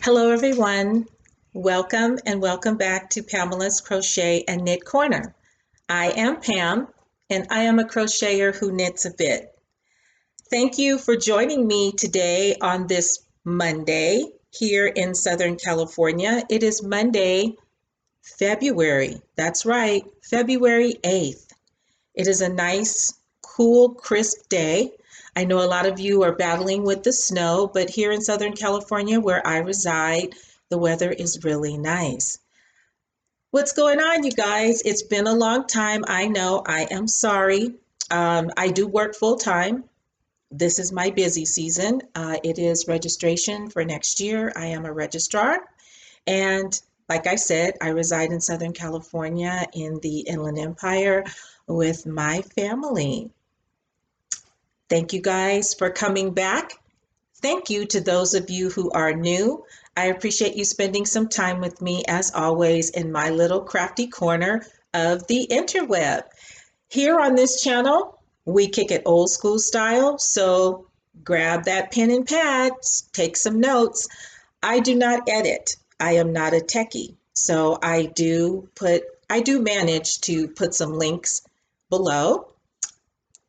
Hello everyone. Welcome and welcome back to Pamela's Crochet and Knit Corner. I am Pam and I am a crocheter who knits a bit. Thank you for joining me today on this Monday here in Southern California. It is Monday, February. That's right, February 8th. It is a nice, cool, crisp day. I know a lot of you are battling with the snow, but here in Southern California, where I reside, the weather is really nice. What's going on, you guys? It's been a long time. I know. I am sorry. I do work full time. This is my busy season. It is registration for next year. I am a registrar. And like I said, I reside in Southern California in the Inland Empire with my family. Thank you guys for coming back. Thank you to those of you who are new. I appreciate you spending some time with me as always in my little crafty corner of the interweb. Here on this channel, we kick it old school style, so grab that pen and pad, take some notes. I do not edit. I am not a techie. So I do manage to put some links below.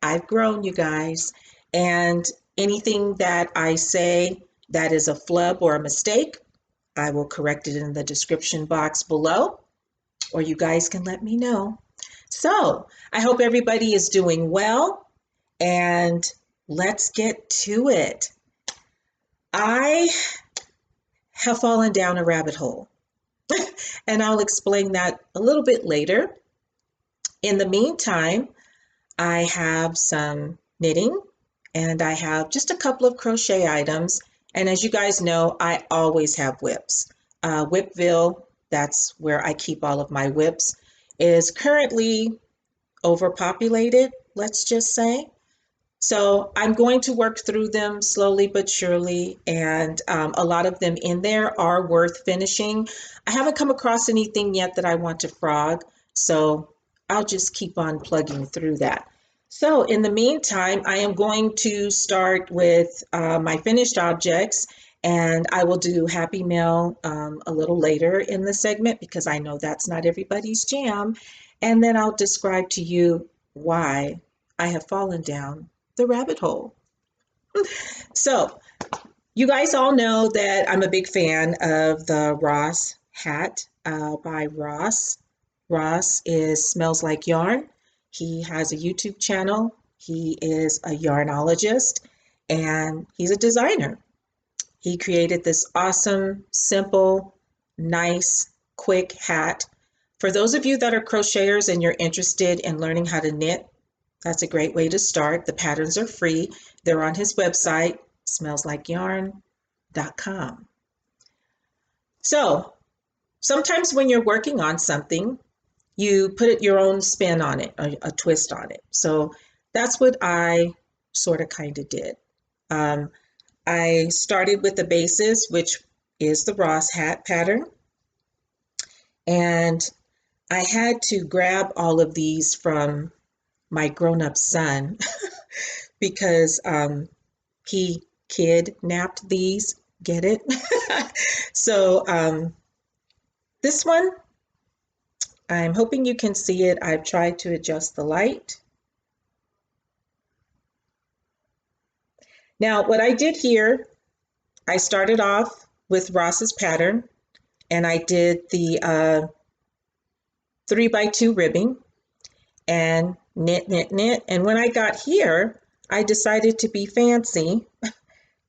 I've grown, you guys, and anything that I say that is a flub or a mistake, I will correct it in the description box below, or you guys can let me know. So I hope everybody is doing well, and let's get to it. I have fallen down a rabbit hole, and I'll explain that a little bit later. In the meantime, I have some knitting and I have just a couple of crochet items. And as you guys know, I always have whips. Whipville, that's where I keep all of my whips, is currently overpopulated, let's just say. So I'm going to work through them slowly but surely, and a lot of them in there are worth finishing. I haven't come across anything yet that I want to frog, so I'll just keep on plugging through that. So in the meantime, I am going to start with my finished objects, and I will do Happy Mail a little later in the segment because I know that's not everybody's jam. And then I'll describe to you why I have fallen down the rabbit hole. So you guys all know that I'm a big fan of the Ross hat by Ross. Ross is Smells Like Yarn. He has a YouTube channel. He is a yarnologist and he's a designer. He created this awesome, simple, nice, quick hat. For those of you that are crocheters and you're interested in learning how to knit, that's a great way to start. The patterns are free. They're on his website, smellslikeyarn.com. So sometimes when you're working on something, you put your own spin on it, a twist on it. So that's what I sort of kind of did. I started with the basis, which is the Ross hat pattern. And I had to grab all of these from my grown-up son because he kidnapped these, get it? So this one, I'm hoping you can see it. I've tried to adjust the light. Now, what I did here, I started off with Ross's pattern, and I did the 3x2 ribbing and knit, knit, knit. And when I got here, I decided to be fancy,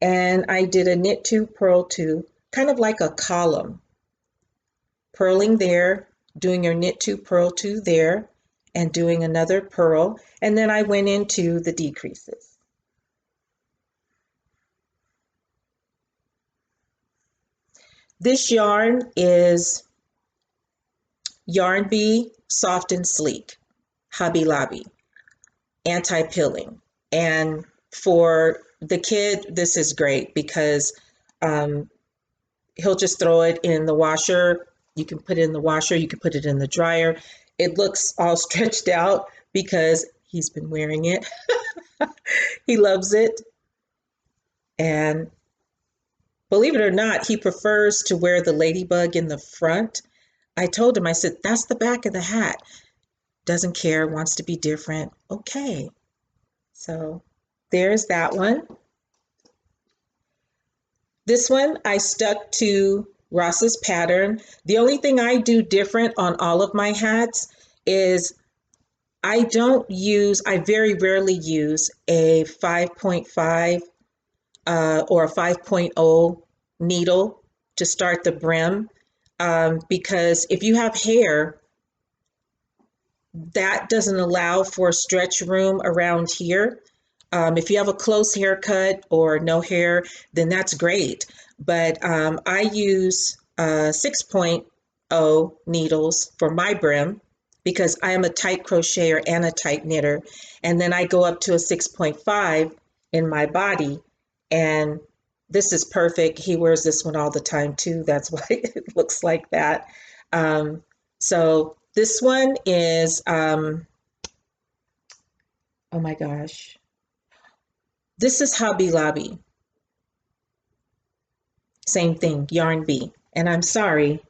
and I did a knit 2, purl 2, kind of like a column, purling there, doing your knit 2, purl 2 there, and doing another purl, and then I went into the decreases. This yarn is Yarn Bee Soft and Sleek, Hobby Lobby, anti-pilling. And for the kid, this is great because he'll just throw it in the washer. You can put it in the washer, you can put it in the dryer. It looks all stretched out because he's been wearing it. He loves it. believe it or not, he prefers to wear the ladybug in the front. I told him, I said, that's the back of the hat. Doesn't care, wants to be different. Okay. So there's that one. This one, I stuck to Ross's pattern. The only thing I do different on all of my hats is I very rarely use a 5.5 or a 5.0 needle to start the brim, because if you have hair, that doesn't allow for stretch room around here. If you have a close haircut or no hair, then that's great. But I use 6.0 needles for my brim because I am a tight crocheter and a tight knitter. And then I go up to a 6.5 in my body. And this is perfect. He wears this one all the time too. That's why it looks like that. So this one is, oh my gosh. This is Hobby Lobby. Same thing, Yarn Bee. And I'm sorry,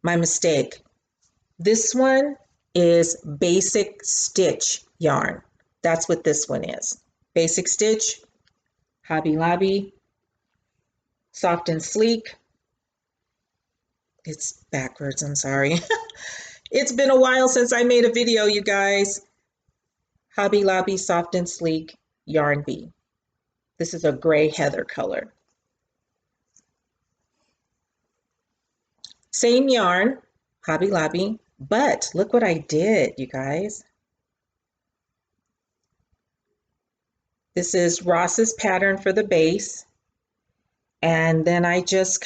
my mistake. This one is Basic Stitch yarn. That's what this one is. Basic Stitch, Hobby Lobby, Soft and Sleek. It's backwards, I'm sorry. It's been a while since I made a video, you guys. Hobby Lobby, Soft and Sleek, Yarn Bee. This is a gray heather color. Same yarn, Hobby Lobby, but look what I did, you guys. This is Ross's pattern for the base. And then I just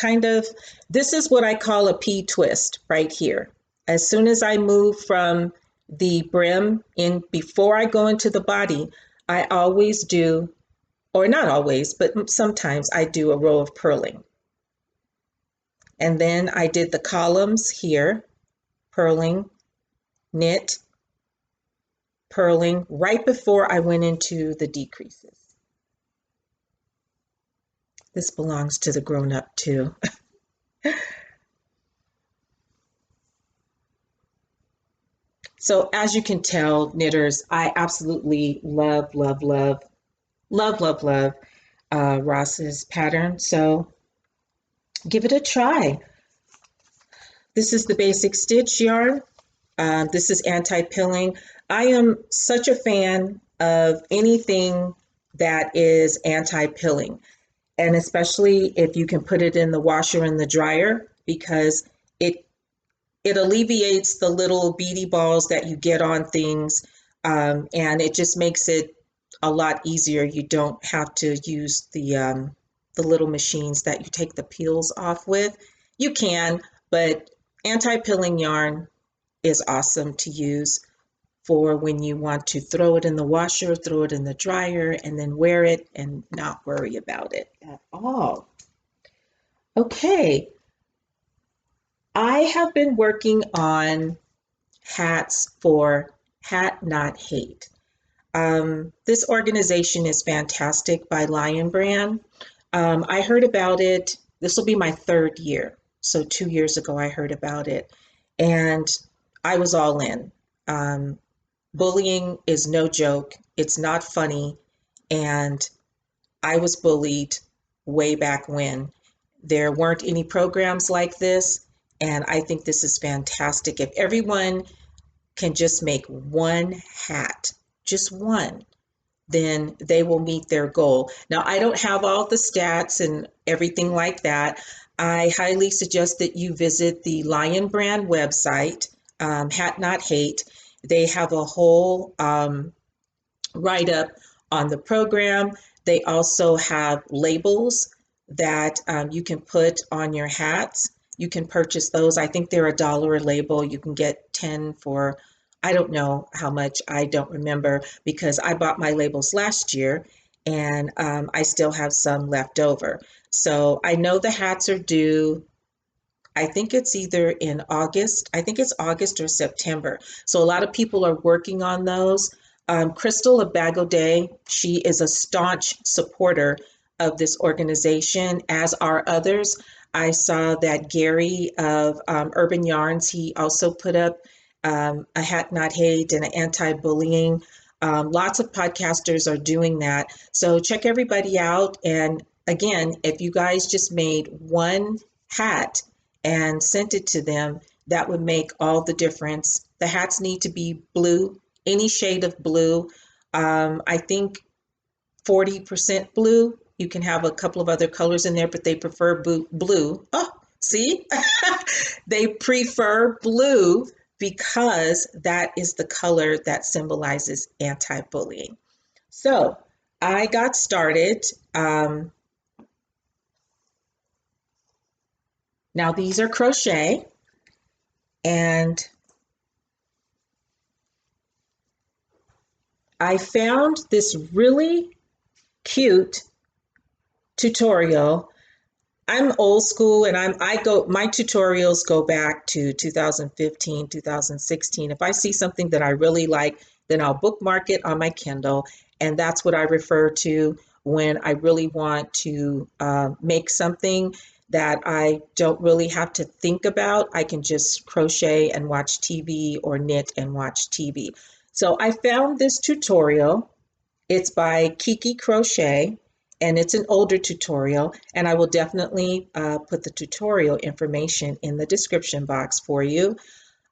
this is what I call a P-twist right here. As soon as I move from the brim in, before I go into the body, I always do, or not always, but sometimes I do a row of purling. And then I did the columns here, purling, knit, purling, right before I went into the decreases. This belongs to the grown-up too. So as you can tell, knitters, I absolutely love Ross's pattern. So give it a try. This is the Basic Stitch yarn. This is anti-pilling. I am such a fan of anything that is anti-pilling, and especially if you can put it in the washer and the dryer, because it alleviates the little beady balls that you get on things, and it just makes it a lot easier. You don't have to use the little machines that you take the peels off with. You can, but anti-pilling yarn is awesome to use for when you want to throw it in the washer, throw it in the dryer, and then wear it and not worry about it at all. Okay, I have been working on hats for HatNotHate. This organization is fantastic by Lion Brand. I heard about it, this will be my third year. So 2 years ago, I heard about it and I was all in. Bullying is no joke. It's not funny. And I was bullied way back when. There weren't any programs like this. And I think this is fantastic. If everyone can just make one hat, just one, then they will meet their goal. Now, I don't have all the stats and everything like that. I highly suggest that you visit the Lion Brand website, HatNotHate. They have a whole write-up on the program. They also have labels that you can put on your hats. You can purchase those. I think they're $1 a label. You can get 10 for, I don't know how much, I don't remember, because I bought my labels last year and I still have some left over. So I know the hats are due, I think it's either in August, I think it's August or September. So a lot of people are working on those. Crystal of Bag O' Day, she is a staunch supporter of this organization, as are others. I saw that Gary of Urban Yarns, he also put up a Hat Not Hate and an anti-bullying. Lots of podcasters are doing that. So check everybody out. And again, if you guys just made one hat and sent it to them, that would make all the difference. The hats need to be blue, any shade of blue. I think 40% blue. You can have a couple of other colors in there, but they prefer blue. Oh, see? They prefer blue because that is the color that symbolizes anti-bullying. So I got started. Now these are crochet, and I found this really cute tutorial. I'm old school, and my tutorials go back to 2015, 2016. If I see something that I really like, then I'll bookmark it on my Kindle, and that's what I refer to when I really want to make something that I don't really have to think about. I can just crochet and watch TV, or knit and watch TV. So I found this tutorial. It's by Kiki Crochet, and it's an older tutorial, and I will definitely put the tutorial information in the description box for you.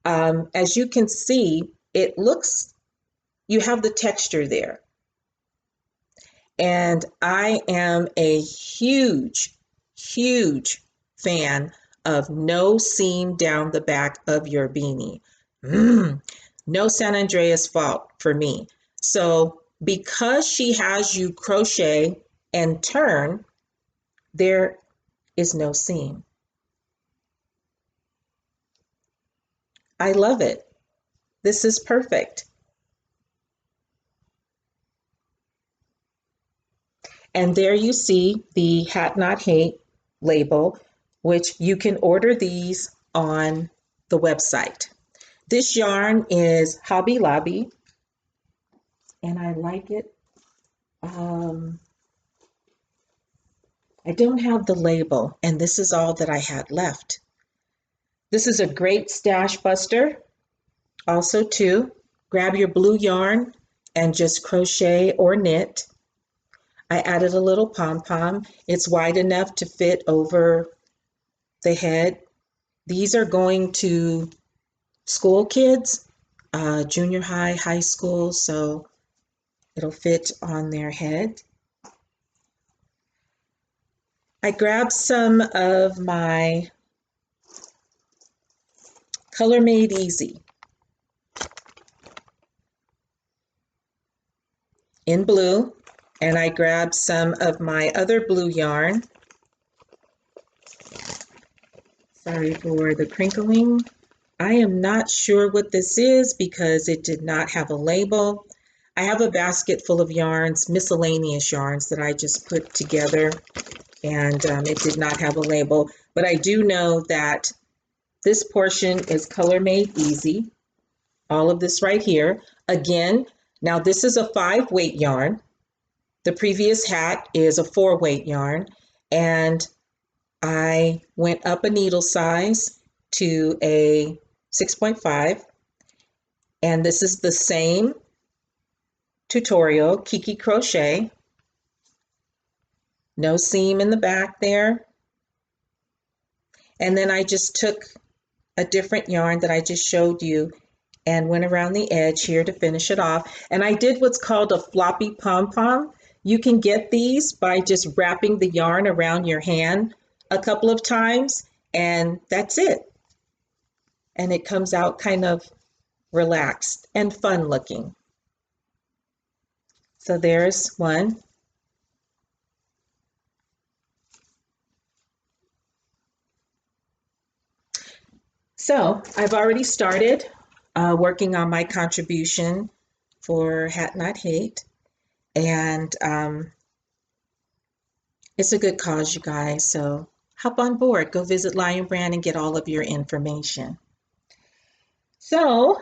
As you can see, you have the texture there. And I am a huge, huge fan of no seam down the back of your beanie. No San Andreas fault for me. So because she has you crochet and turn, there is no seam. I love it. This is perfect. And there you see the Hat Not Hate label, which you can order these on the website. This yarn is Hobby Lobby, and I like it. I don't have the label, and this is all that I had left. This is a great stash buster. Also too, grab your blue yarn and just crochet or knit. I added a little pom-pom. It's wide enough to fit over the head. These are going to school kids, junior high, high school, so it'll fit on their head. I grabbed some of my Color Made Easy in blue, and I grabbed some of my other blue yarn. Sorry for the crinkling. I am not sure what this is because it did not have a label. I have a basket full of yarns, miscellaneous yarns that I just put together, and it did not have a label. But I do know that this portion is Color Made Easy, all of this right here. Again, now this is a 5-weight yarn. The previous hat is a 4-weight yarn, and I went up a needle size to a 6.5, and this is the same tutorial, Kiki Crochet. No seam in the back there. And then I just took a different yarn that I just showed you and went around the edge here to finish it off. And I did what's called a floppy pom pom. You can get these by just wrapping the yarn around your hand a couple of times, and that's it. And it comes out kind of relaxed and fun looking. So there's one. So I've already started working on my contribution for Hat Not Hate, and it's a good cause, you guys, so hop on board. Go visit Lion Brand and get all of your information. So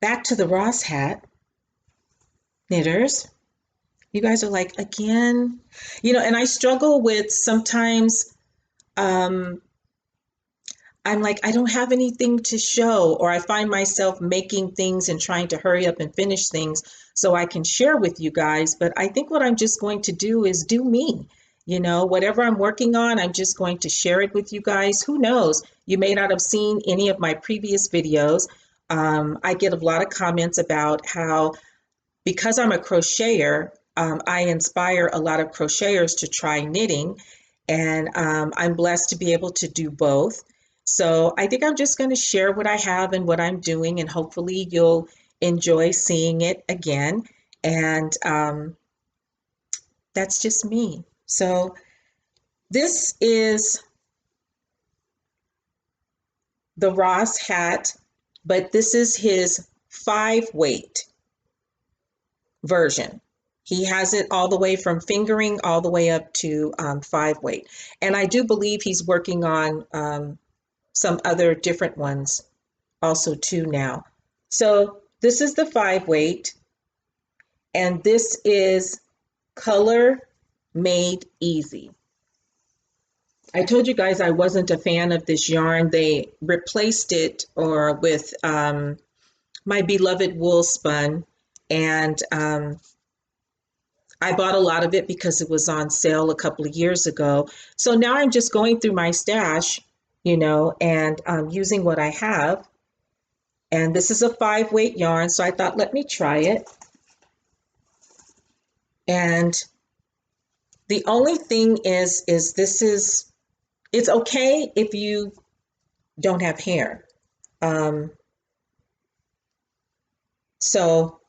back to the Ross hat. Knitters, you guys are like, again, and I struggle with sometimes, um, I'm like, I don't have anything to show, or I find myself making things and trying to hurry up and finish things so I can share with you guys. But I think what I'm just going to do is do me. Whatever I'm working on, I'm just going to share it with you guys. Who knows? You may not have seen any of my previous videos. I get a lot of comments about how, because I'm a crocheter, I inspire a lot of crocheters to try knitting, and I'm blessed to be able to do both. So I think I'm just going to share what I have and what I'm doing, and hopefully you'll enjoy seeing it again. And that's just me. So this is the Ross hat, but this is his 5-weight version. He has it all the way from fingering all the way up to 5-weight. And I do believe he's working on some other different ones also too now. So this is the 5-weight, and this is Color Made Easy. I told you guys I wasn't a fan of this yarn. They replaced it with my beloved wool spun, and I bought a lot of it because it was on sale a couple of years ago. So now I'm just going through my stash, and using what I have. And this is a 5-weight yarn, so I thought, let me try it. And the only thing is it's okay if you don't have hair. So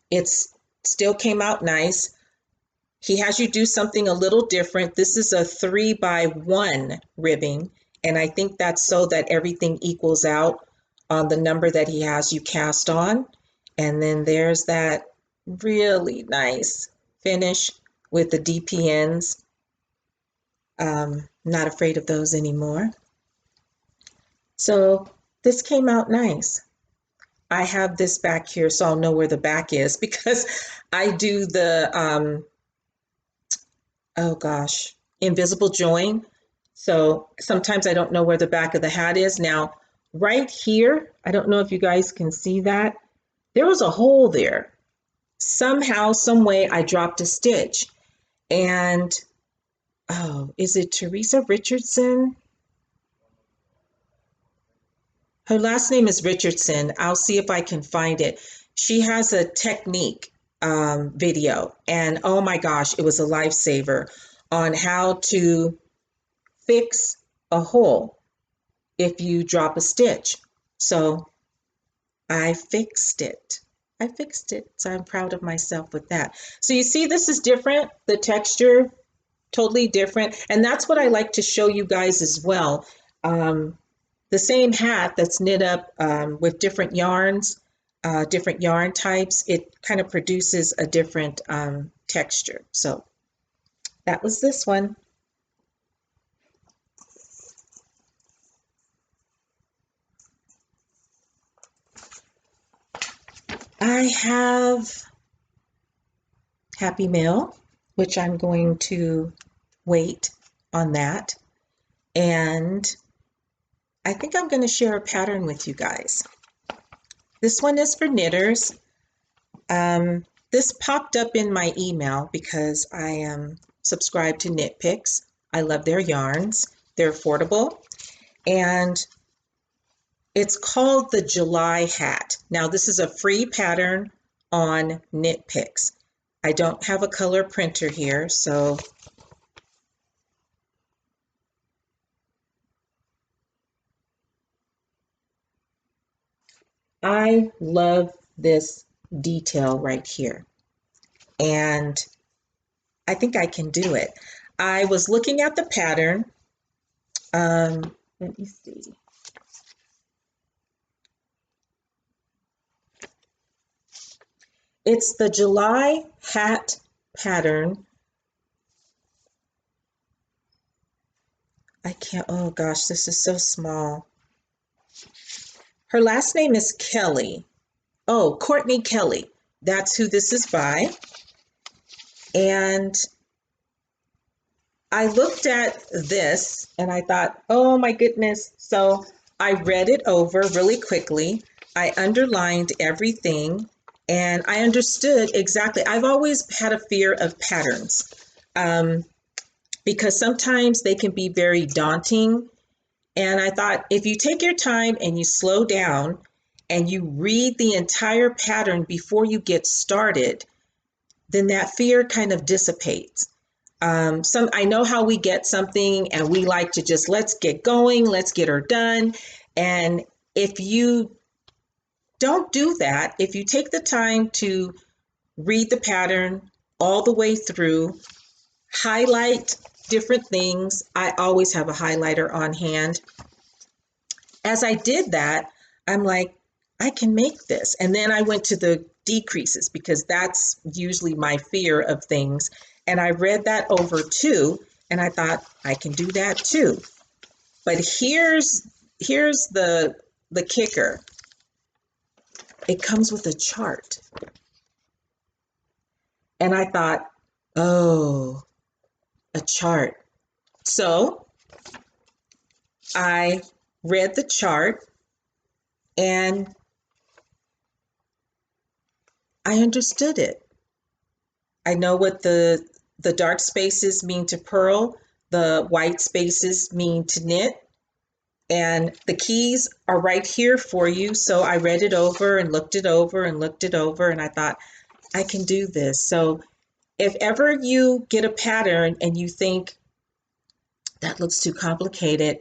it's still came out nice. He has you do something a little different. This is a 3x1 ribbing, and I think that's so that everything equals out on the number that he has you cast on. And then there's that really nice finish with the DPNs. Not afraid of those anymore. So this came out nice. I have this back here, so I'll know where the back is, because I do the oh gosh, invisible join. So sometimes I don't know where the back of the hat is. Now, right here, I don't know if you guys can see that. There was a hole there. Somehow, some way, I dropped a stitch. And, oh, is it Teresa Richardson? Her last name is Richardson. I'll see if I can find it. She has a technique video, and oh my gosh, it was a lifesaver on how to fix a hole if you drop a stitch. So I fixed it. So I'm proud of myself with that. So you see, this is different. The texture, totally different. And that's what I like to show you guys as well. The same hat that's knit up with different yarns, different yarn types, it kind of produces a different texture. So that was this one. I have Happy Mail, which I'm going to wait on that. And I think I'm going to share a pattern with you guys. This one is for knitters. This popped up in my email because I am subscribed to Knit Picks. I love their yarns. They're affordable. And it's called the July hat. Now, this is a free pattern on Knit Picks. I don't have a color printer here, so I love this detail right here. And I think I can do it. I was looking at the pattern. Let me see. It's the July hat pattern. I can't, oh gosh, this is so small. Her last name is Kelly. Oh, Courtney Kelly. that's who this is by. And I looked at this and I thought, oh my goodness. So I read it over really quickly. I underlined everything and I understood exactly. I've always had a fear of patterns because sometimes they can be very daunting. And I thought if you take your time and you slow down and you read the entire pattern before you get started, then that fear kind of dissipates. I know how we get something and we like to just, let's get going, let's get her done. And if you don't do that, if you take the time to read the pattern all the way through, highlight different things. I always have a highlighter on hand. As I did that, I'm like, I can make this. And then I went to the decreases because that's usually my fear of things. And I read that over too. And I thought, I can do that too. But here's the kicker. It comes with a chart. And I thought, oh, a chart. So I read the chart and I understood it. I know what the dark spaces mean to purl, the white spaces mean to knit, and the keys are right here for you. So I read it over and looked it over and looked it over, and I thought, I can do this. So if ever you get a pattern and you think that looks too complicated,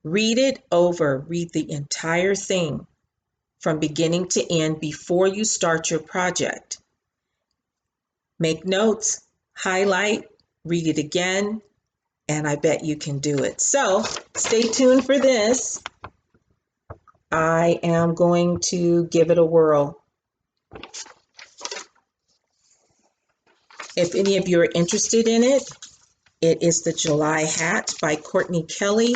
read it over, read the entire thing from beginning to end before you start your project. Make notes, highlight, read it again, and I bet you can do it. So stay tuned for this. I am going to give it a whirl. If any of you are interested in it, it is the July Hat by Courtney Kelly,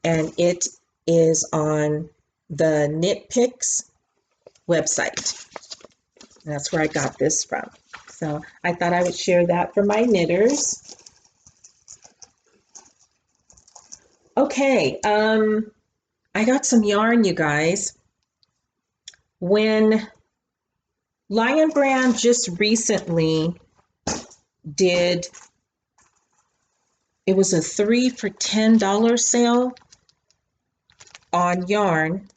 and it is on the Knit Picks website. And that's where I got this from. So I thought I would share that for my knitters. Okay, I got some yarn, you guys. When Lion Brand just recently did, it was a 3 for $10 sale on yarn,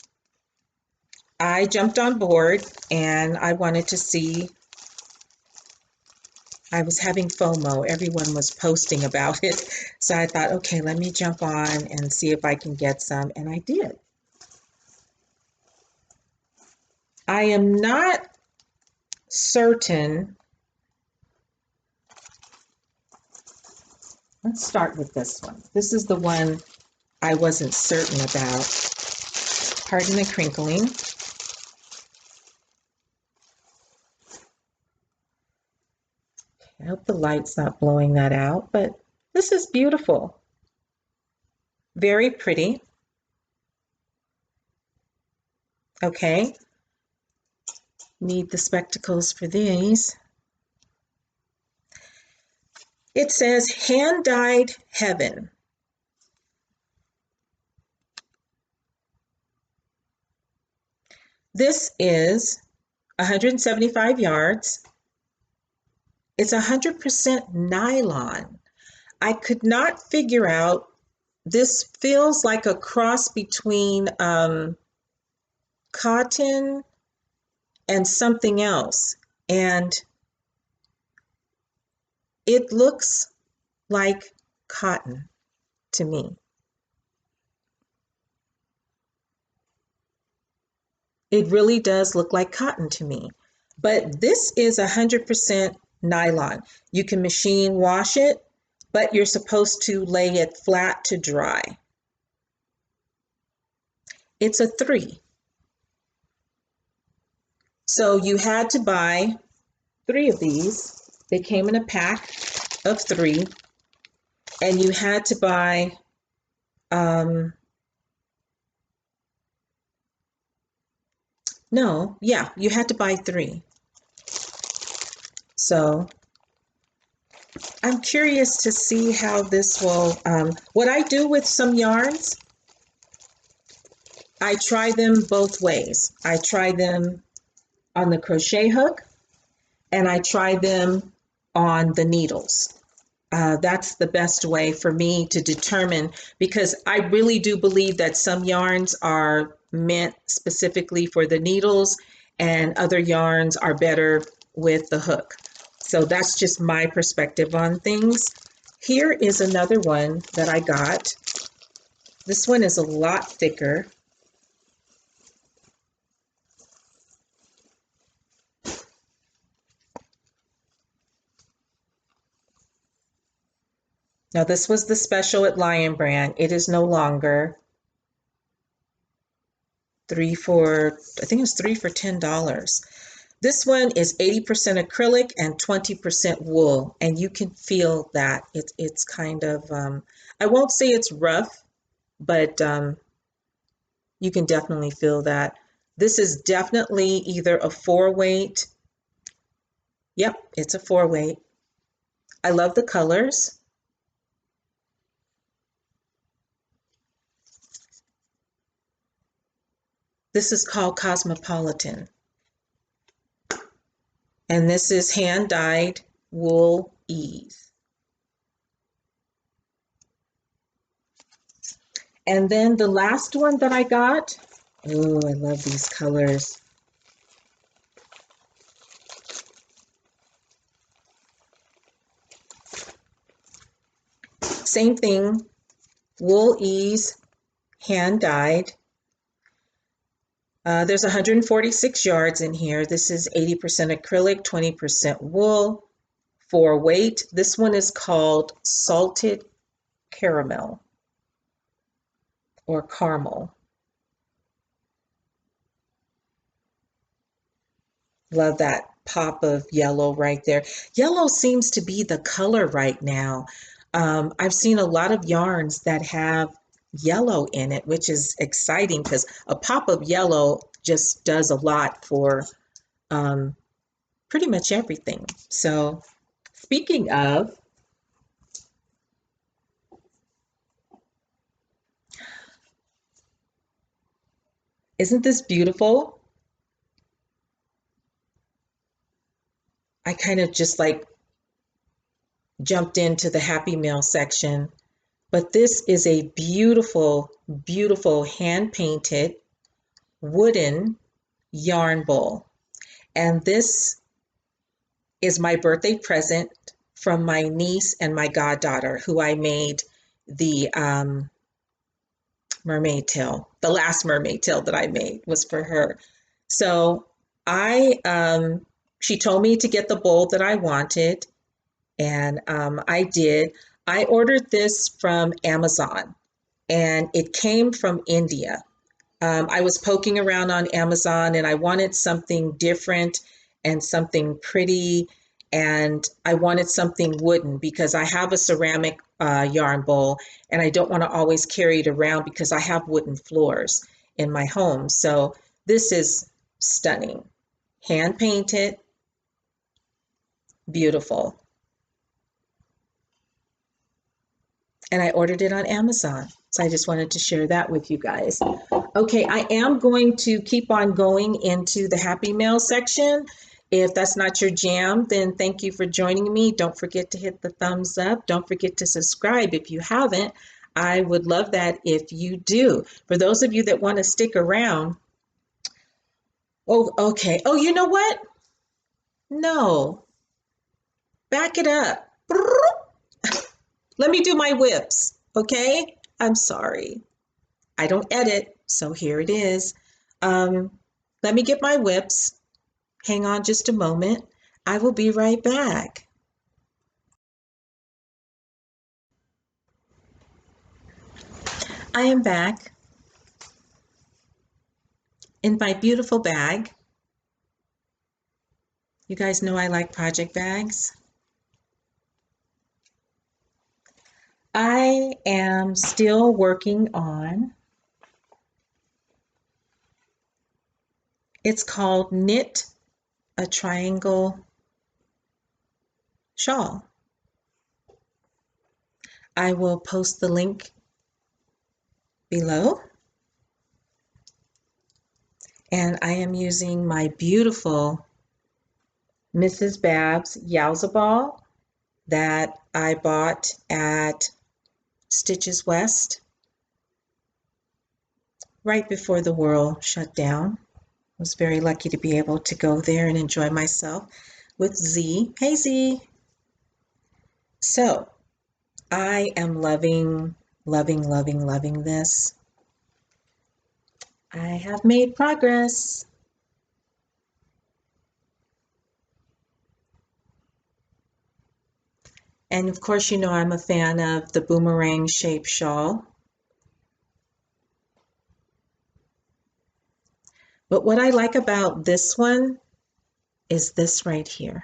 I jumped on board and I wanted to see. I was having FOMO. Everyone was posting about it. So I thought, okay, let me jump on and see if I can get some. And I did. I am not certain. Let's start with this one. This is the one I wasn't certain about. Pardon the crinkling. I hope the light's not blowing that out, but this is beautiful. Very pretty. Okay. Need the spectacles for these. It says hand-dyed heaven. This is 175 yards. It's 100% nylon. I could not figure out, this feels like a cross between cotton and something else. And it looks like cotton to me. It really does look like cotton to me. But this is 100% nylon. You can machine wash it, but you're supposed to lay it flat to dry. It's a 3. So you had to buy 3 of these. They came in a pack of 3. And you had to buy you had to buy 3. So I'm curious to see how this will, what I do with some yarns, I try them both ways. I try them on the crochet hook and I try them on the needles. That's the best way for me to determine, because I really do believe that some yarns are meant specifically for the needles and other yarns are better with the hook. So that's just my perspective on things. Here is another one that I got. This one is a lot thicker. Now this was the special at Lion Brand. It is no longer. I think it was 3 for $10. This one is 80% acrylic and 20% wool, and you can feel that. It's kind of, I won't say it's rough, but you can definitely feel that. This is definitely either a 4-weight. Yep, it's a 4-weight. I love the colors. This is called Cosmopolitan. And this is hand-dyed wool ease. And then the last one that I got, oh, I love these colors. Same thing, wool ease, hand-dyed. There's 146 yards in here. This is 80% acrylic, 20% wool, 4-weight. This one is called Salted Caramel or Caramel. Love that pop of yellow right there. Yellow seems to be the color right now. I've seen a lot of yarns that have yellow in it, which is exciting because a pop of yellow just does a lot for pretty much everything. So speaking of, isn't this beautiful? I kind of just like jumped into the Happy Mail section, but this is a beautiful, beautiful hand-painted wooden yarn bowl. And this is my birthday present from my niece and my goddaughter, who I made the mermaid tail. The last mermaid tail that I made was for her. So she told me to get the bowl that I wanted, and I did. I ordered this from Amazon, and it came from India. I was poking around on Amazon, and I wanted something different and something pretty, and I wanted something wooden because I have a ceramic yarn bowl, and I don't want to always carry it around because I have wooden floors in my home. So this is stunning. Hand painted, beautiful. And I ordered it on Amazon. So I just wanted to share that with you guys. Okay, I am going to keep on going into the Happy Mail section. If that's not your jam, then thank you for joining me. Don't forget to hit the thumbs up. Don't forget to subscribe if you haven't. I would love that if you do. For those of you that want to stick around, oh, okay. Oh, you know what? No, back it up. Let me do my whips, okay? I'm sorry. I don't edit, so here it is. Let me get my whips. Hang on just a moment. I will be right back. I am back in my beautiful bag. You guys know I like project bags. I am still working on, it's called Knit a Triangle shawl. I will post the link below. And I am using my beautiful Mrs. Babs Yowza Ball that I bought at Stitches West right before the world shut down. I was very lucky to be able to go there and enjoy myself with Z. Hey Z! So I am loving this. I have made progress. And of course, you know I'm a fan of the boomerang shaped shawl. But what I like about this one is this right here.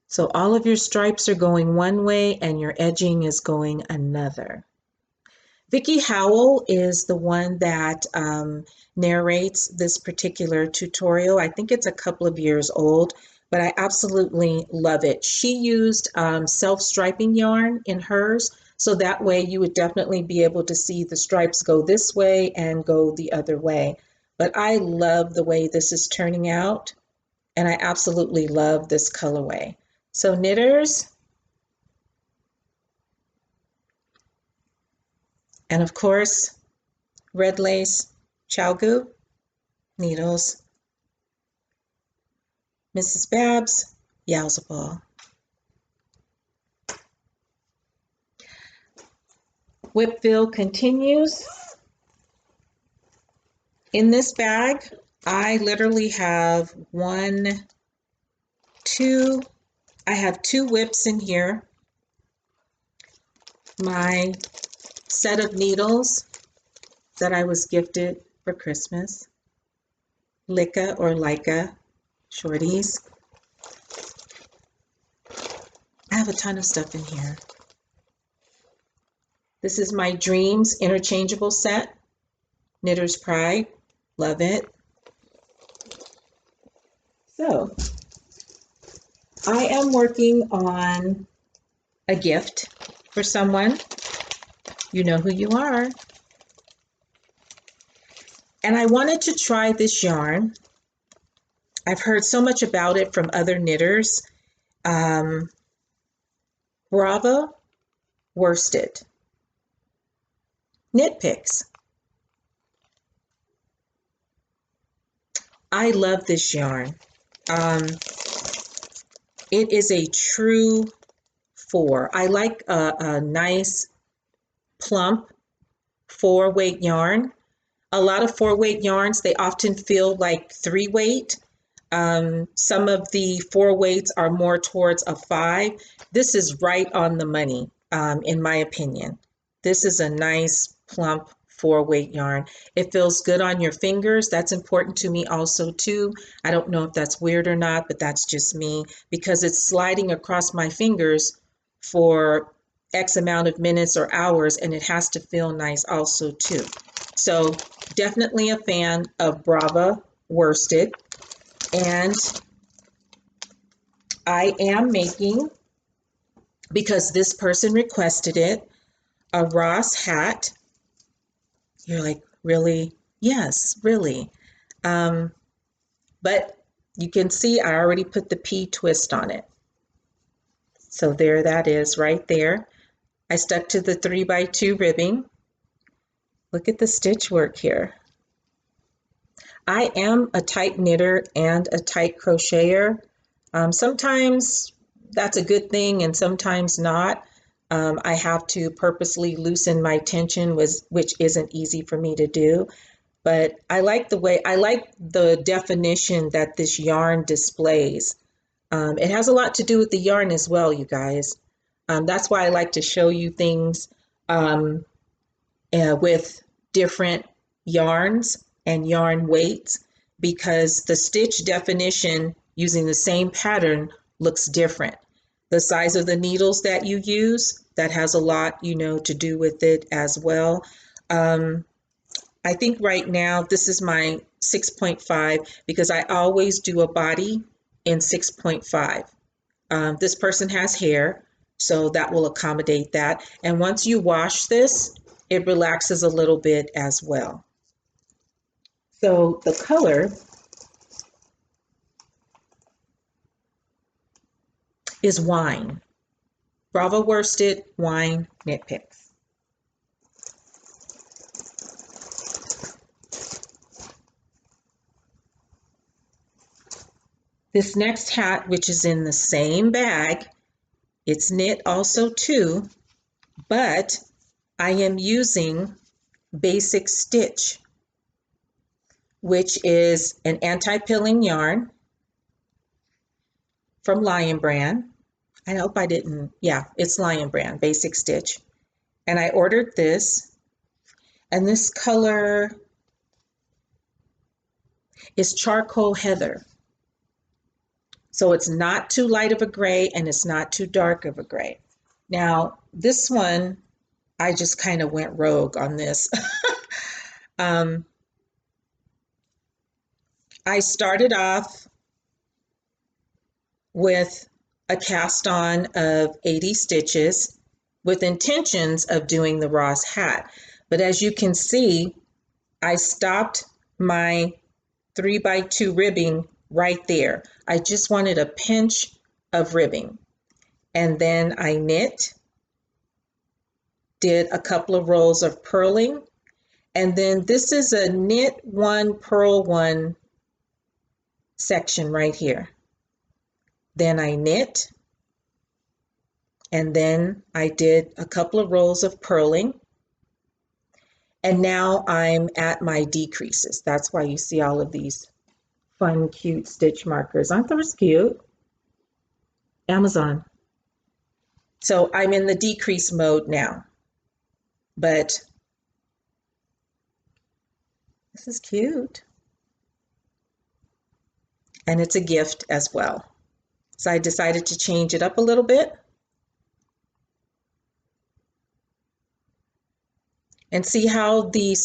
So all of your stripes are going one way and your edging is going another. Vicki Howell is the one that narrates this particular tutorial. I think it's a couple of years old, but I absolutely love it. She used self-striping yarn in hers, so that way you would definitely be able to see the stripes go this way and go the other way. But I love the way this is turning out, and I absolutely love this colorway. So knitters, and of course, red lace, chalgu, needles, Mrs. Babs, Yowza Ball. Whipville continues. In this bag, I literally have I have two whips in here. My set of needles that I was gifted for Christmas, Licka or Leica shorties. I have a ton of stuff in here. This is my Dreams interchangeable set, Knitter's Pride, love it. So, I am working on a gift for someone. You know who you are. And I wanted to try this yarn. I've heard so much about it from other knitters. Brava Worsted. Knit Picks. I love this yarn. It is a true 4. I like a nice plump 4-weight yarn. A lot of 4-weight yarns, they often feel like 3-weight. Some of the 4-weights are more towards a 5. This is right on the money, in my opinion. This is a nice plump 4-weight yarn. It feels good on your fingers. That's important to me also too. I don't know if that's weird or not, but that's just me, because it's sliding across my fingers for X amount of minutes or hours, and it has to feel nice also too. So definitely a fan of Brava Worsted. And I am making, because this person requested it, a Ross hat. You're like, really? Yes, really. But you can see I already put the P twist on it. So there that is right there. I stuck to the 3x2 ribbing. Look at the stitch work here. I am a tight knitter and a tight crocheter. Sometimes that's a good thing and sometimes not. I have to purposely loosen my tension, which isn't easy for me to do. But I like the definition that this yarn displays. It has a lot to do with the yarn as well, you guys. That's why I like to show you things with different yarns and yarn weights, because the stitch definition using the same pattern looks different. The size of the needles that you use, that has a lot, to do with it as well. I think right now this is my 6.5 because I always do a body in 6.5. This person has hair, so that will accommodate that. And once you wash this, it relaxes a little bit as well. So the color is Wine. Bravo Worsted Wine Knit Picks. This next hat, which is in the same bag, it's knit also too, but I am using Basic Stitch, which is an anti-pilling yarn from Lion Brand. I hope I didn't, yeah, it's Lion Brand, Basic Stitch. And I ordered this, and this color is Charcoal Heather. So it's not too light of a gray and it's not too dark of a gray. Now, this one, I just kind of went rogue on this. I started off with a cast on of 80 stitches with intentions of doing the Ross hat. But as you can see, I stopped my 3x2 ribbing right there. I just wanted a pinch of ribbing. And then I knit, did a couple of rows of purling, and then this is a knit one, purl one section right here. Then I knit, and then I did a couple of rows of purling, and now I'm at my decreases. That's why you see all of these fun, cute stitch markers. Aren't those cute? Amazon. So I'm in the decrease mode now, but this is cute. And it's a gift as well. So I decided to change it up a little bit. And see how the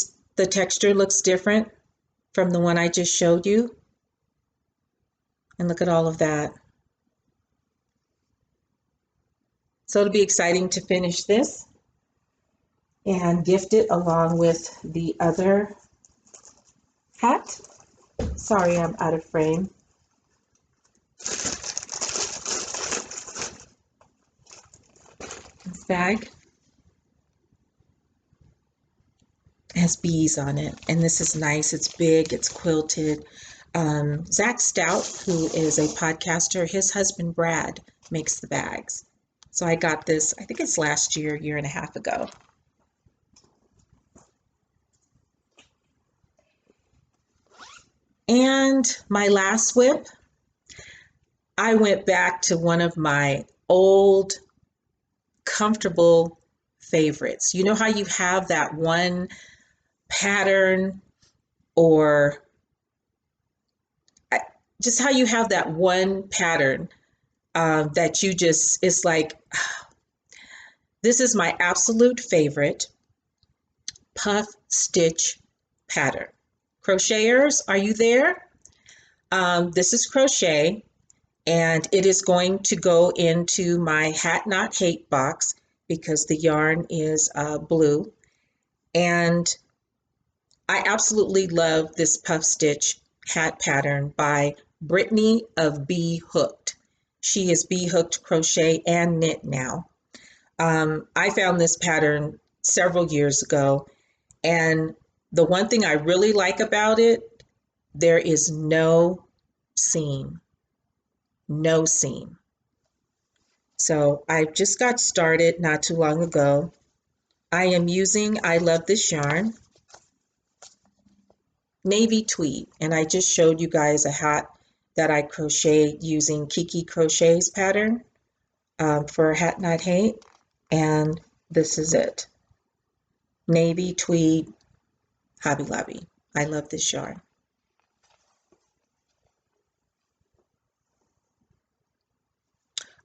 texture looks different from the one I just showed you? And look at all of that. So it'll be exciting to finish this and gift it along with the other hat. Sorry, I'm out of frame. This bag has bees on it, and this is nice. It's big, it's quilted. Zach Stout, who is a podcaster, his husband Brad makes the bags. So I got this, I think it's last year, year and a half ago. And my last whip, I went back to one of my old comfortable favorites. You know how you have that one pattern, or just how you have that one pattern that you just, it's like, this is my absolute favorite puff stitch pattern. Crocheters, are you there? This is Crochet, and it is going to go into my HatNotHate box because the yarn is blue. And I absolutely love this puff stitch hat pattern by Brittany of Bhooked. She is Bhooked Crochet and Knit now. I found this pattern several years ago, and the one thing I really like about it, there is no seam. No seam. So I just got started not too long ago. I am using, I love this yarn, navy tweed, and I just showed you guys a hat that I crocheted using Kiki Crochet's pattern for HatNotHate, and this is it. Navy tweed Hobby Lobby. I love this yarn.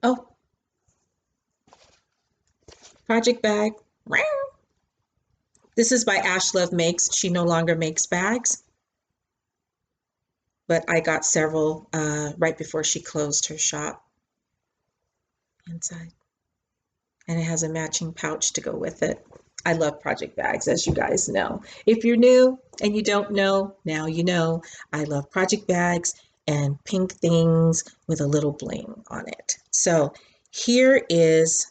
Oh, project bag. This is by Ash Love Makes. She no longer makes bags, but I got several right before she closed her shop inside. And it has a matching pouch to go with it. I love project bags, as you guys know. If you're new and you don't know, now you know. I love project bags and pink things with a little bling on it. So here is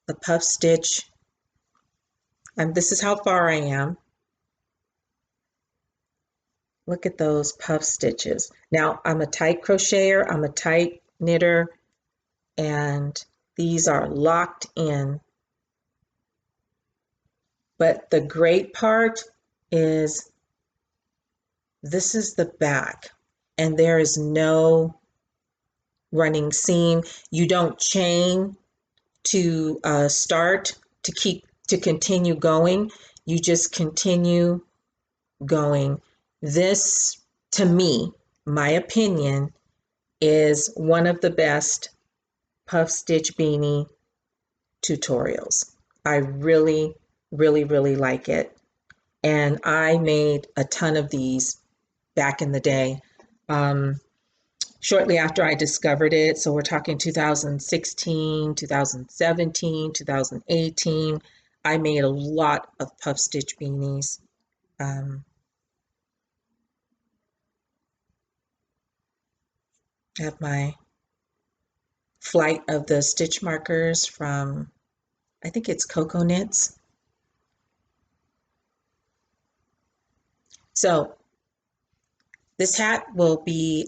the puff stitch. And this is how far I am. Look at those puff stitches. Now, I'm a tight crocheter, I'm a tight knitter, and these are locked in. But the great part is this is the back, and there is no running seam. You don't chain to start to continue going. You just continue going. This, to me, my opinion, is one of the best puff stitch beanie tutorials. I really, really, really like it. And I made a ton of these back in the day, shortly after I discovered it. So we're talking 2016, 2017, 2018. I made a lot of puff stitch beanies. I have my flight of the stitch markers from, I think it's Coco Knits. So this hat will be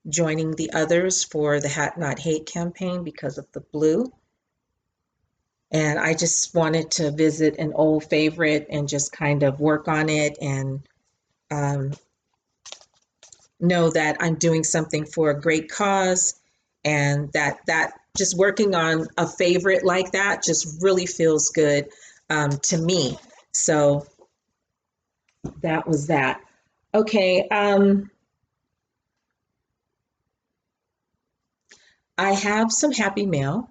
joining the others for the Hat Not Hate campaign because of the blue. And I just wanted to visit an old favorite and just kind of work on it and know that I'm doing something for a great cause, and that just working on a favorite like that just really feels good to me. So that was that. Okay. I have some happy mail.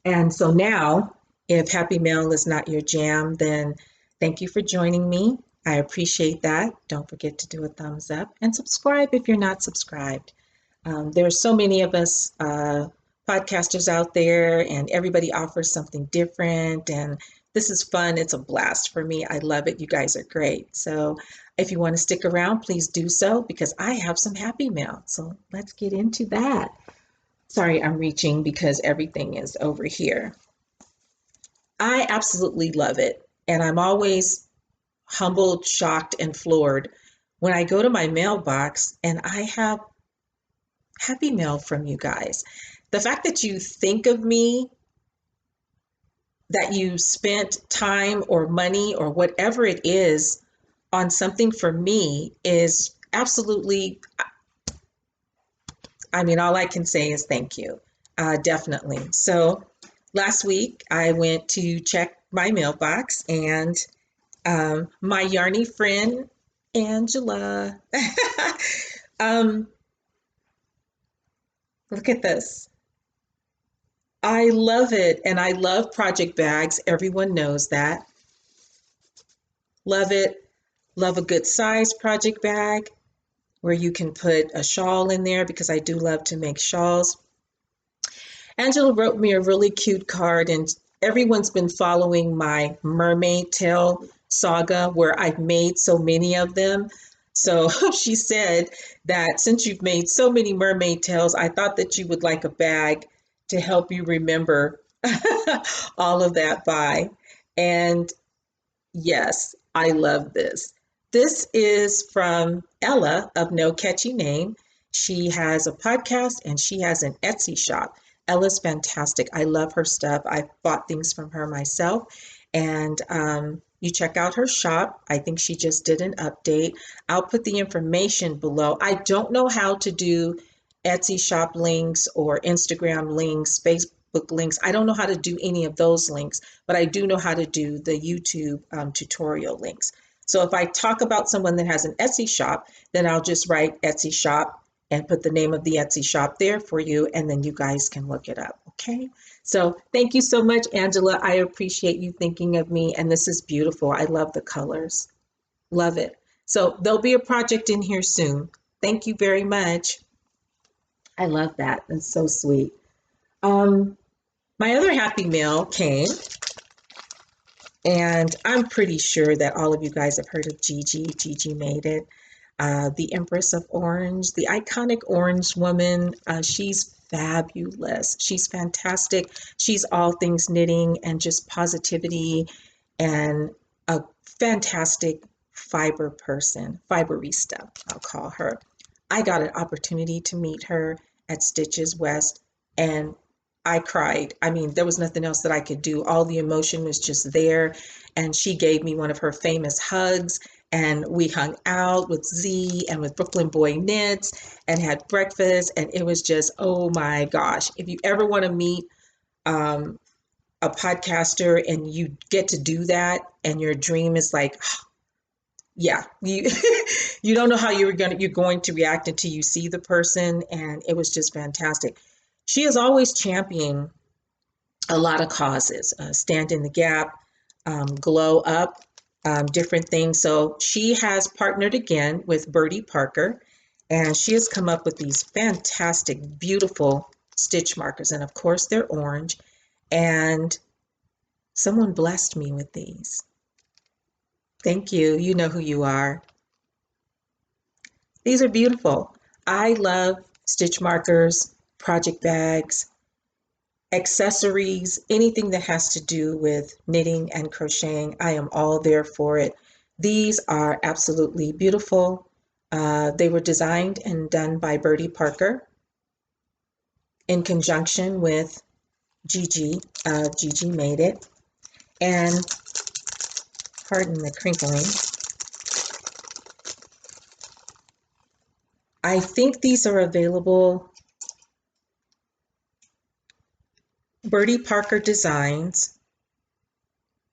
And so now, if happy mail is not your jam, then thank you for joining me. I appreciate that. Don't forget to do a thumbs up and subscribe if you're not subscribed. There's so many of us podcasters out there, and everybody offers something different. And this is fun. It's a blast for me. I love it. You guys are great. So if you want to stick around, please do so, because I have some happy mail. So let's get into that. Sorry, I'm reaching because everything is over here. I absolutely love it. And I'm always humbled, shocked, and floored when I go to my mailbox and I have happy mail from you guys. The fact that you think of me, that you spent time or money or whatever it is on something for me is absolutely, I mean, all I can say is thank you. Definitely. So last week I went to check my mailbox, and my yarny friend, Angela, look at this. I love it. And I love project bags. Everyone knows that. Love it. Love a good size project bag where you can put a shawl in there, because I do love to make shawls. Angela wrote me a really cute card, and everyone's been following my mermaid tail saga where I've made so many of them. So she said that since you've made so many mermaid tails, I thought that you would like a bag to help you remember all of that by. And yes, I love this. This is from Ella of No Catchy Name. She has a podcast and she has an Etsy shop. Ella's fantastic. I love her stuff. I bought things from her myself. And you check out her shop. I think she just did an update. I'll put the information below. I don't know how to do Etsy shop links or Instagram links, Facebook links. I don't know how to do any of those links, but I do know how to do the YouTube tutorial links. So if I talk about someone that has an Etsy shop, then I'll just write Etsy shop and put the name of the Etsy shop there for you, and then you guys can look it up, okay? So thank you so much, Angela. I appreciate you thinking of me, and this is beautiful. I love the colors. Love it. So there'll be a project in here soon. Thank you very much. I love that. That's so sweet. Um, my other happy mail came, and I'm pretty sure that all of you guys have heard of Gigi. Gigi made it. The Empress of Orange, the iconic orange woman. She's fabulous. She's fantastic. She's all things knitting and just positivity and a fantastic fiber person, fiberista, I'll call her. I got an opportunity to meet her at Stitches West, and I cried. I mean, there was nothing else that I could do. All the emotion was just there. And she gave me one of her famous hugs. And we hung out with Z and with Brooklyn Boy Knits and had breakfast. And it was just, oh my gosh. If you ever want to meet um, a podcaster and you get to do that, and your dream is like, yeah, you you don't know how you're going to react until you see the person, and it was just fantastic. She is always championing a lot of causes, stand in the gap, glow up, different things. So she has partnered again with Bertie Parker, and she has come up with these fantastic, beautiful stitch markers. And of course, they're orange. And someone blessed me with these. Thank you. You know who you are. These are beautiful. I love stitch markers, project bags, accessories, anything that has to do with knitting and crocheting. I am all there for it. These are absolutely beautiful. They were designed and done by Bertie Parker in conjunction with Gigi. Gigi made it. And pardon the crinkling. I think these are available. Bertie Parker Designs.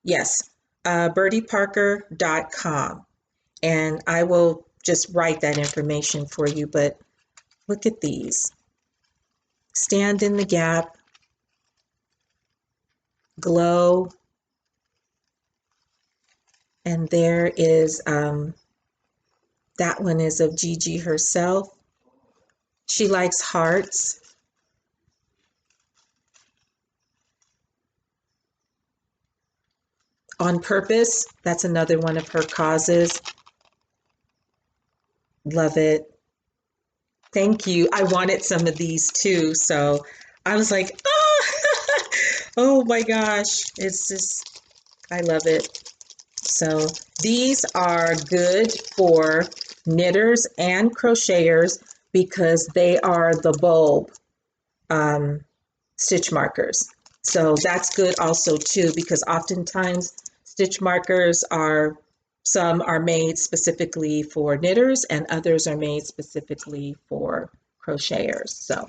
Yes, bertieparker.com. And I will just write that information for you. But look at these. Stand in the gap, glow, and there is, that one is of Gigi herself. She likes hearts. On Purpose, that's another one of her causes. Love it. Thank you. I wanted some of these too, so I was like, oh, oh my gosh. It's just, I love it. So these are good for knitters and crocheters because they are the bulb stitch markers. So that's good also too, because oftentimes stitch markers are, some are made specifically for knitters and others are made specifically for crocheters. So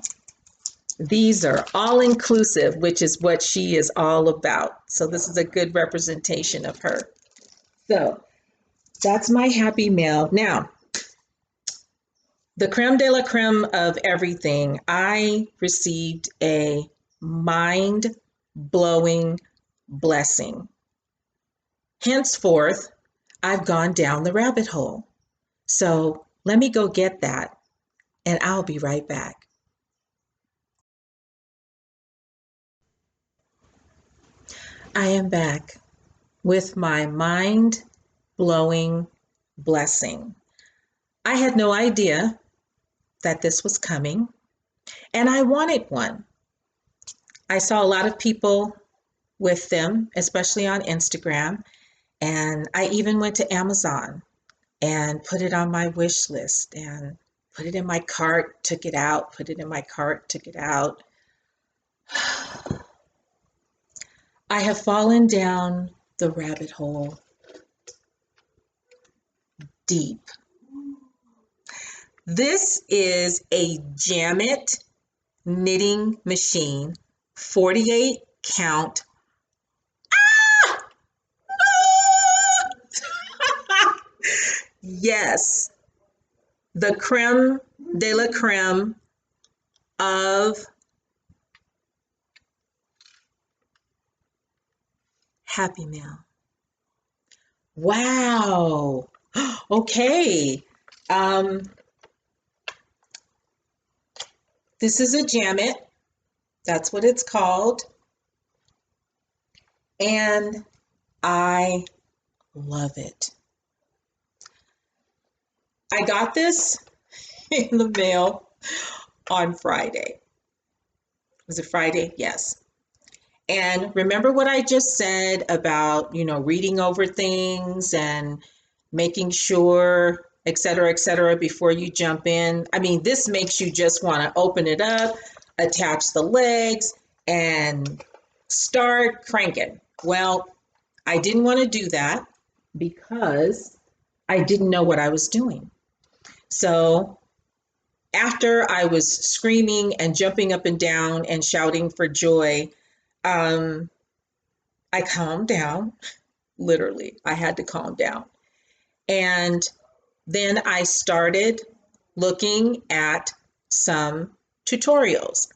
these are all inclusive, which is what she is all about. So this is a good representation of her. So that's my happy mail. Now, the creme de la creme of everything, I received a mind-blowing blessing. Henceforth, I've gone down the rabbit hole. So let me go get that, and I'll be right back. I am back with my mind-blowing blessing. I had no idea that this was coming, and I wanted one. I saw a lot of people with them, especially on Instagram, and I even went to Amazon and put it on my wish list and put it in my cart, took it out, put it in my cart, took it out. I have fallen down the rabbit hole deep. This is a Jamit Knitting Machine, 48 count. Yes, the creme de la creme of Happy Mail. Wow. Okay. This is a Jamit. That's what it's called. And I love it. I got this in the mail on Friday. Was it Friday? Yes. And remember what I just said about, reading over things and making sure, et cetera, before you jump in. I mean, this makes you just want to open it up, attach the legs, and start cranking. Well, I didn't want to do that because I didn't know what I was doing. So after I was screaming and jumping up and down and shouting for joy, I calmed down. Literally, I had to calm down. And then I started looking at some tutorials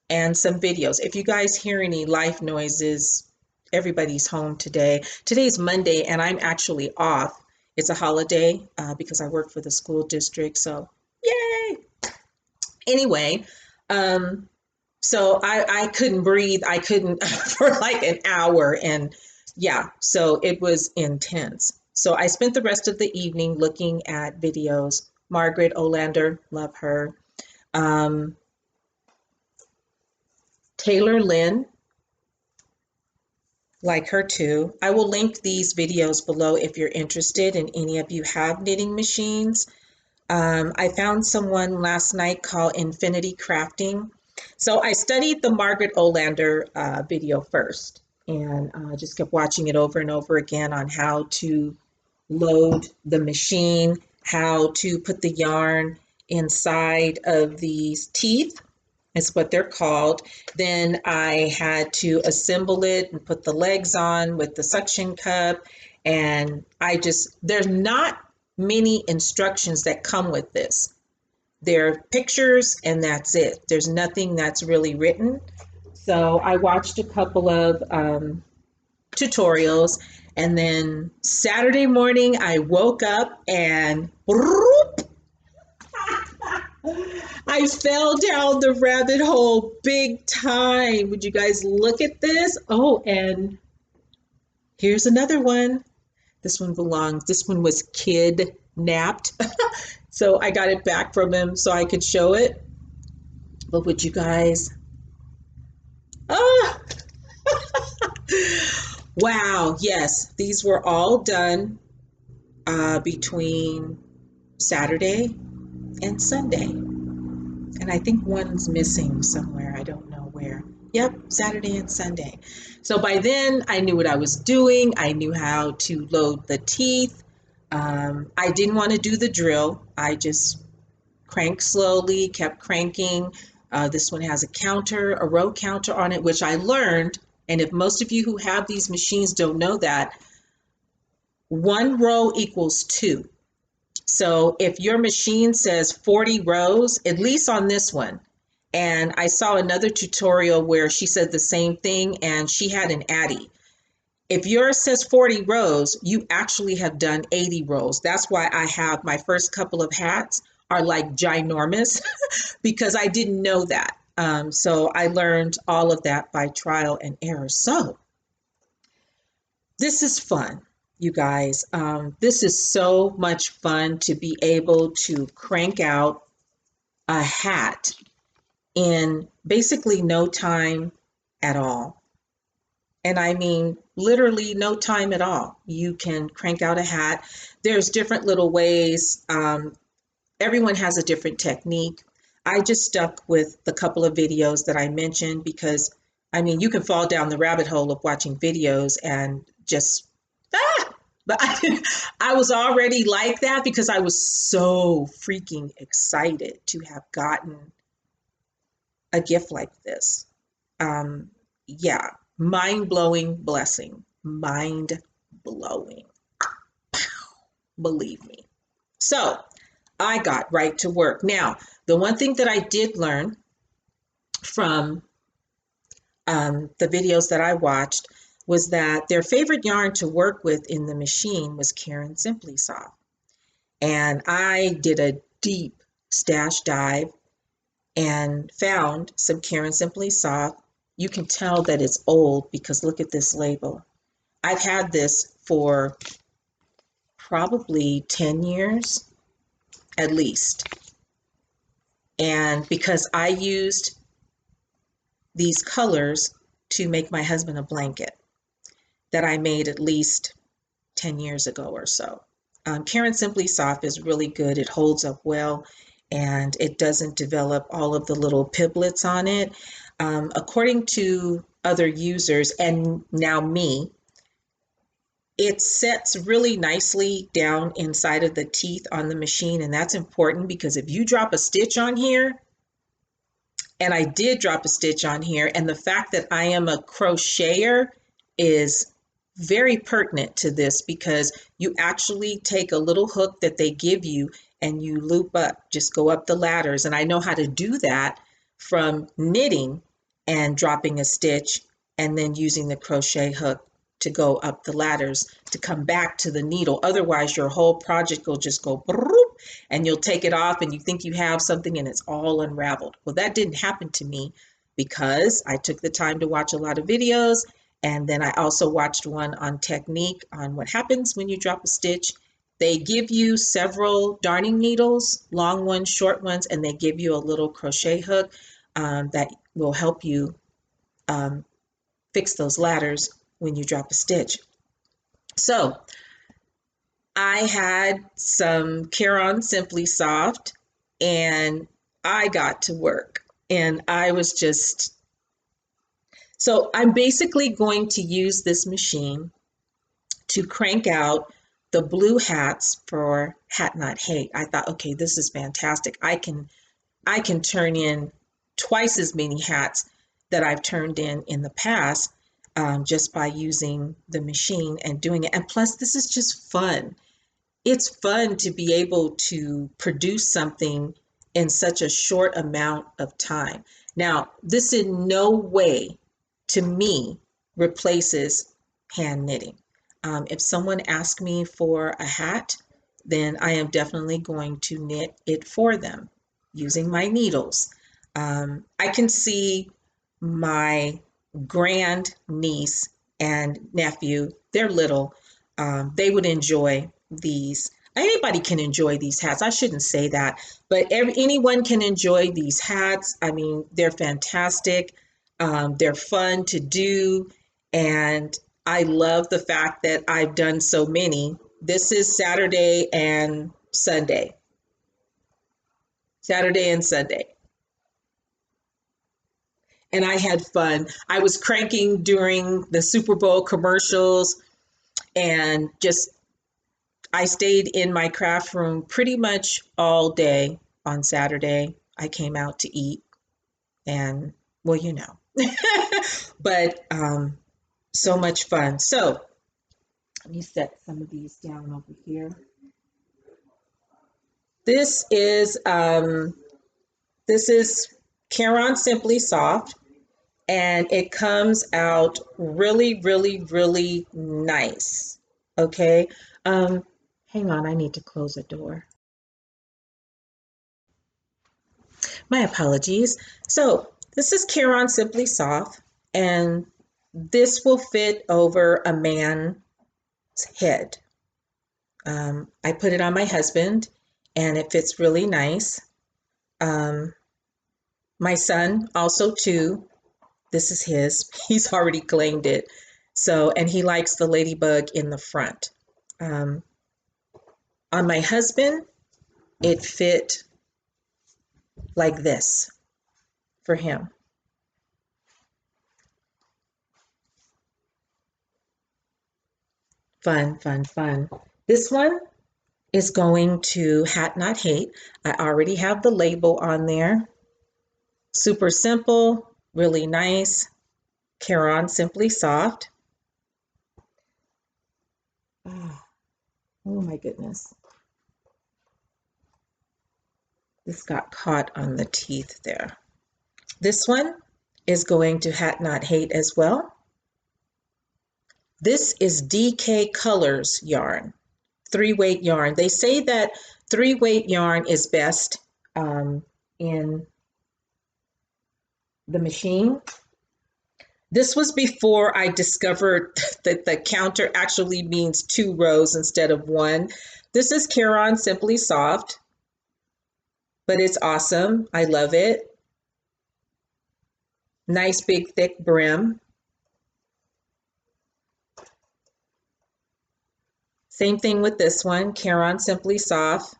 and some videos. If you guys hear any life noises, everybody's home today. Today's Monday and I'm actually off. It's a holiday because I work for the school district. So yay! Anyway, so I couldn't breathe. I couldn't for like an hour. And yeah, so it was intense. So I spent the rest of the evening looking at videos. Margaret Olander, love her. Taylor Lynn, like her too. I will link these videos below if you're interested and any of you have knitting machines. I found someone last night called Infinti Crafting. So I studied the Margaret Olander video first and just kept watching it over and over again on how to load the machine, how to put the yarn inside of these teeth, is what they're called. Then I had to assemble it and put the legs on with the suction cup. And there's not many instructions that come with this. There are pictures and that's it. There's nothing that's really written. So I watched a couple of tutorials and then Saturday morning I woke up and I fell down the rabbit hole big time. Would you guys look at this? Oh, and here's another one. This one was kidnapped. So I got it back from him so I could show it. But would you guys? Oh, wow. Yes, these were all done between Saturday and Sunday. And I think one's missing somewhere. I don't know where. Yep, Saturday and Sunday. So by then I knew what I was doing. I knew how to load the teeth. I didn't want to do the drill. I just cranked slowly, kept cranking. This one has a row counter on it, which I learned. And if most of you who have these machines don't know that, 1 row equals 2. So if your machine says 40 rows, at least on this one, and I saw another tutorial where she said the same thing and she had an Addy. If yours says 40 rows, you actually have done 80 rows. That's why I have my first couple of hats are like ginormous because I didn't know that. So I learned all of that by trial and error. So this is fun, you guys. This is so much fun to be able to crank out a hat in basically no time at all. And I mean, literally no time at all. You can crank out a hat. There's different little ways. Everyone has a different technique. I just stuck with the couple of videos that I mentioned because, I mean, you can fall down the rabbit hole of watching videos and just, but I was already like that because I was so freaking excited to have gotten a gift like this. Yeah, mind-blowing blessing, mind-blowing, believe me. So I got right to work. Now, the one thing that I did learn from the videos that I watched was that their favorite yarn to work with in the machine was Caron Simply Soft. And I did a deep stash dive and found some Caron Simply Soft. You can tell that it's old because look at this label. I've had this for probably 10 years at least. And because I used these colors to make my husband a blanket that I made at least 10 years ago or so. Caron Simply Soft is really good. It holds up well and it doesn't develop all of the little piblets on it. According to other users and now me, it sets really nicely down inside of the teeth on the machine, and that's important because if you drop a stitch on here, and I did drop a stitch on here, and the fact that I am a crocheter is very pertinent to this because you actually take a little hook that they give you and you loop up, just go up the ladders. And I know how to do that from knitting and dropping a stitch and then using the crochet hook to go up the ladders to come back to the needle. Otherwise, your whole project will just go and you'll take it off and you think you have something and it's all unraveled. Well, that didn't happen to me because I took the time to watch a lot of videos, and then I also watched one on technique on what happens when you drop a stitch. They give you several darning needles, long ones, short ones, and they give you a little crochet hook that will help you fix those ladders when you drop a stitch. So I had some Caron Simply Soft and I got to work, and I was just, so I'm basically going to use this machine to crank out the blue hats for HatNotHate. I thought, okay, this is fantastic. I can turn in twice as many hats that I've turned in the past just by using the machine and doing it. And plus, this is just fun. It's fun to be able to produce something in such a short amount of time. Now, this in no way, to me, replaces hand knitting. If someone asks me for a hat, then I am definitely going to knit it for them using my needles. I can see my grand niece and nephew, they're little, they would enjoy these. Anybody can enjoy these hats. I shouldn't say that, but anyone can enjoy these hats. I mean, they're fantastic. They're fun to do. And I love the fact that I've done so many. This is Saturday and Sunday. Saturday and Sunday. And I had fun. I was cranking during the Super Bowl commercials and just I stayed in my craft room pretty much all day on Saturday. I came out to eat and, well, you know, but so much fun. So let me set some of these down over here. This is Caron Simply Soft, and it comes out really, really, really nice. Okay. Hang on, I need to close a door. My apologies. So this is Caron Simply Soft, and this will fit over a man's head. I put it on my husband, and it fits really nice. My son also too. This is his. He's already claimed it. So, and he likes the ladybug in the front. On my husband, it fit like this for him. Fun, fun, fun. This one is going to HatNotHate. I already have the label on there. Super simple, really nice. Caron Simply Soft. Oh my goodness. This got caught on the teeth there. This one is going to HatNotHate as well. This is DK Colors yarn, 3-weight yarn. They say that 3-weight yarn is best in the machine. This was before I discovered that the counter actually means 2 rows instead of 1. This is Caron Simply Soft, but it's awesome. I love it. Nice big thick brim. Same thing with this one, Caron Simply Soft.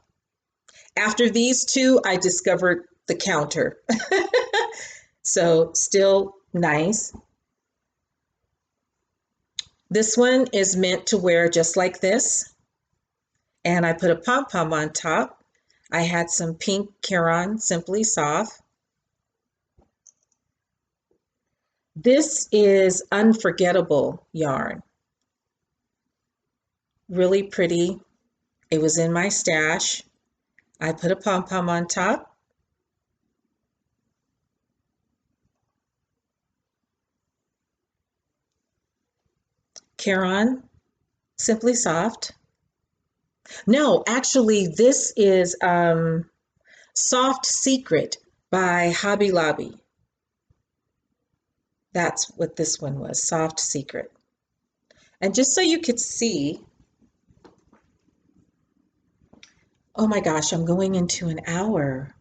After these two, I discovered the counter. So still nice. This one is meant to wear just like this. And I put a pom-pom on top. I had some pink Caron Simply Soft. This is Unforgettable yarn. Really pretty. It was in my stash. I put a pom-pom on top. Caron Simply Soft. No, actually, this is Soft Secret by Hobby Lobby. That's what this one was, Soft Secret. And just so you could see, oh my gosh, I'm going into an hour.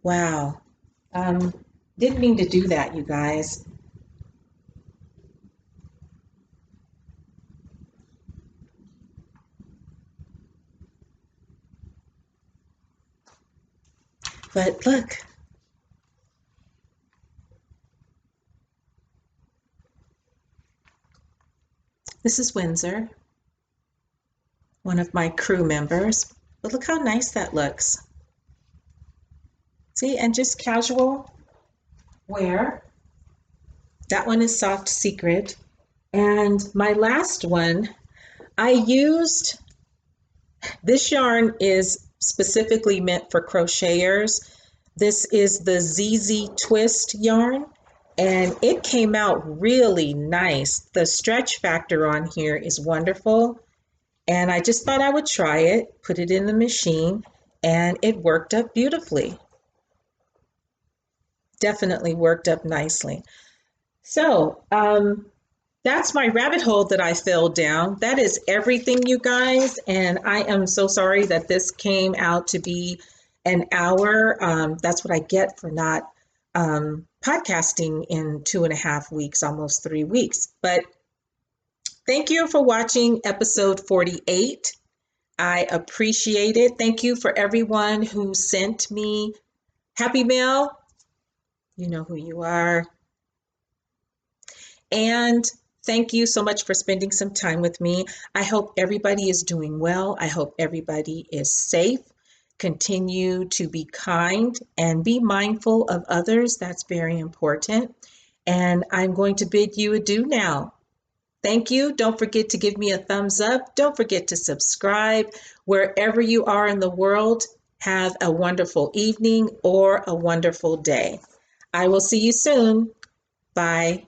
Wow. Didn't mean to do that, you guys. But look. This is Windsor, one of my crew members. But look how nice that looks. See, and just casual wear. That one is Soft Secret. And my last one, I used, this yarn is specifically meant for crocheters. This is the ZZ Twist yarn, and it came out really nice. The stretch factor on here is wonderful, and I just thought I would try it, put it in the machine, and it worked up beautifully. Definitely worked up nicely. So that's my rabbit hole that I fell down. That is everything, you guys, and I am so sorry that this came out to be an hour. That's what I get for not podcasting in 2.5 weeks, almost 3 weeks. But thank you for watching episode 48. I appreciate it. Thank you for everyone who sent me Happy Mail. You know who you are. And thank you so much for spending some time with me. I hope everybody is doing well. I hope everybody is safe. Continue to be kind and be mindful of others. That's very important. And I'm going to bid you adieu now. Thank you. Don't forget to give me a thumbs up. Don't forget to subscribe. Wherever you are in the world, have a wonderful evening or a wonderful day. I will see you soon. Bye.